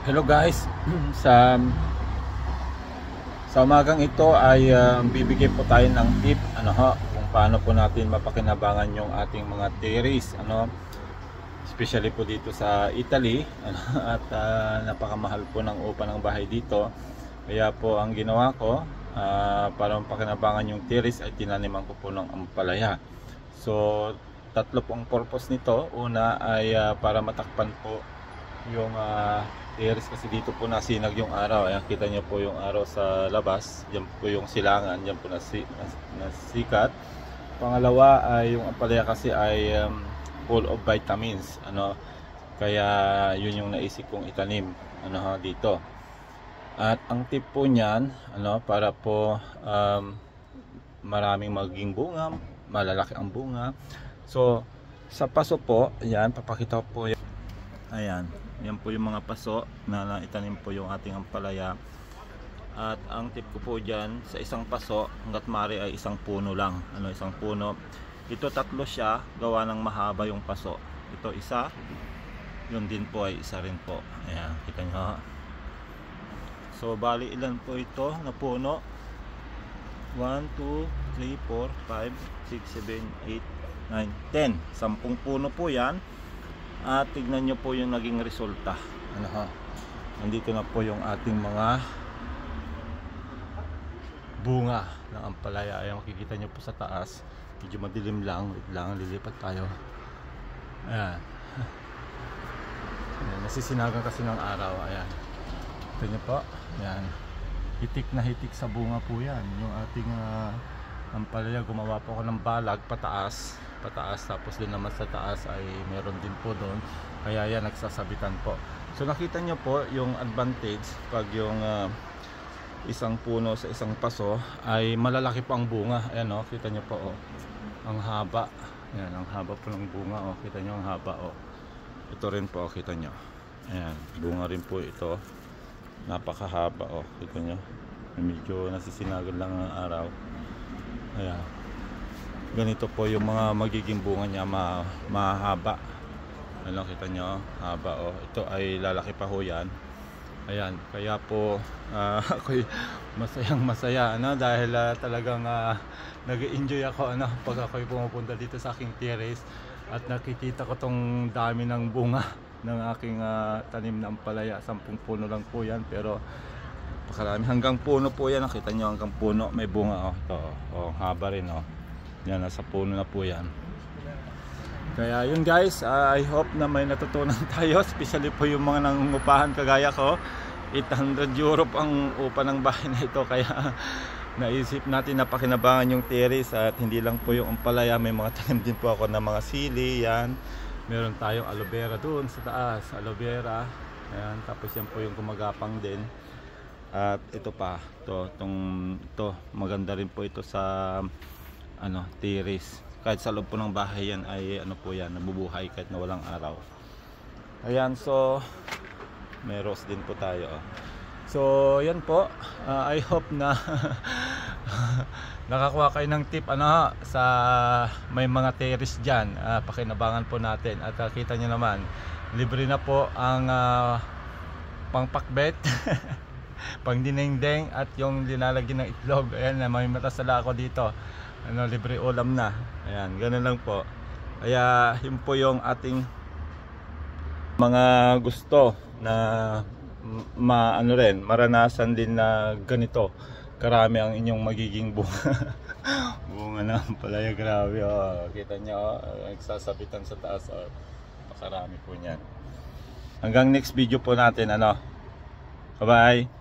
Hello guys, sa umagang ito ay bibigay po tayo ng tip kung paano po natin mapakinabangan yung ating mga terrace especially po dito sa Italy at napakamahal po ng upa ng bahay dito. Kaya po ang ginawa ko para mapakinabangan yung terrace ay tinaniman ko po ng ampalaya. So tatlo pong purpose nito. Una ay para matakpan po yung terrace kasi dito po nasinag yung araw. Ayan, kita nyo po yung araw sa labas. Diyan po yung silangan, diyan po nasikat. Pangalawa ay yung ampalaya kasi ay full of vitamins kaya yun yung naisip kong itanim dito. At ang tip po niyan para po maraming maging bunga, malalaki ang bunga. So sa paso po, ayan, papakita ko po yan. Ayan, yan po yung mga paso na itanim po yung ating ampalaya. At ang tip ko po dyan, sa isang paso hanggat mari ay isang puno lang, isang puno. Ito tatlo siya, gawa ng mahaba yung paso. Ito isa, yun din po ay isa rin po. Ayan, kita nyo. So bali ilan po ito na puno? 1, 2, 3, 4, 5, 6, 7, 8, 9, 10. 10 puno po yan. At tignan nyo po yung naging resulta. Nandito na po yung ating mga bunga ng ampalaya. Ayan, makikita nyo po sa taas. Medyo madilim lang. Wait lang, lilipat tayo. Ayan. Ayan, nasisinagan kasi ng araw. Ayan, kita nyo po. Ayan, hitik na hitik sa bunga po yan. Yung ating ampalaya, gumawa po ako ng balag pataas, tapos din naman sa taas ay meron din po doon, kaya yan nagsasabitan po. So nakita nyo po yung advantage pag yung isang puno sa isang paso ay malalaki po ang bunga. Ayan kita nyo po ang haba. Ayan, ang haba po ng bunga kita nyo ang haba ito rin po kita nyo. Ayan, bunga rin po ito, napakahaba kita nyo. Medyo nasisinagan lang ang araw. Ayan, ganito po yung mga magiging bunga niya, mahaba. Kita nyo, haba ito ay lalaki pa ho yan. Ayan, kaya po ako'y masaya dahil talagang nag-enjoy ako pag ako'y pumupunta dito sa aking terrace at nakikita ko tong dami ng bunga ng aking tanim na ampalaya. 10 puno lang po yan, pero pakarami, hanggang puno po yan. Nakita nyo, hanggang puno may bunga ito haba rin yan, nasa puno na po yan. Kaya yun guys, I hope na may natutunan tayo, especially po yung mga nangungupahan kagaya ko. 800 euro ang upa ng bahay na ito, kaya naisip natin na pakinabangan yung terrace. At hindi lang po yung ampalaya, may mga tanim din po ako ng mga sili. Yan, meron tayong aloe vera doon sa taas, aloe vera. Ayan, tapos yan po yung gumagapang din. At ito pa, ito maganda rin po ito sa terrace. Kahit sa loob po ng bahay yan ay po yan, nabubuhay kahit na walang araw. Ayan, so may rose din po tayo. So yan po, I hope na nakakuha kayo ng tip sa may mga terrace dyan. Pakinabangan po natin. At kita nyo naman, libre na po ang pangpakbet pang dinengdeng at yung linalagyan ng itlog. Ayan, may matasala ako dito, libre ulam na. Ayan, ganun lang po. Kaya yun po yung ating mga gusto na maranasan din na ganito karami ang inyong magiging bunga. Bunga na ampalaya, grabe kita nyo nagsasabitan sa taas makarami po niyan. Hanggang next video po natin bye bye.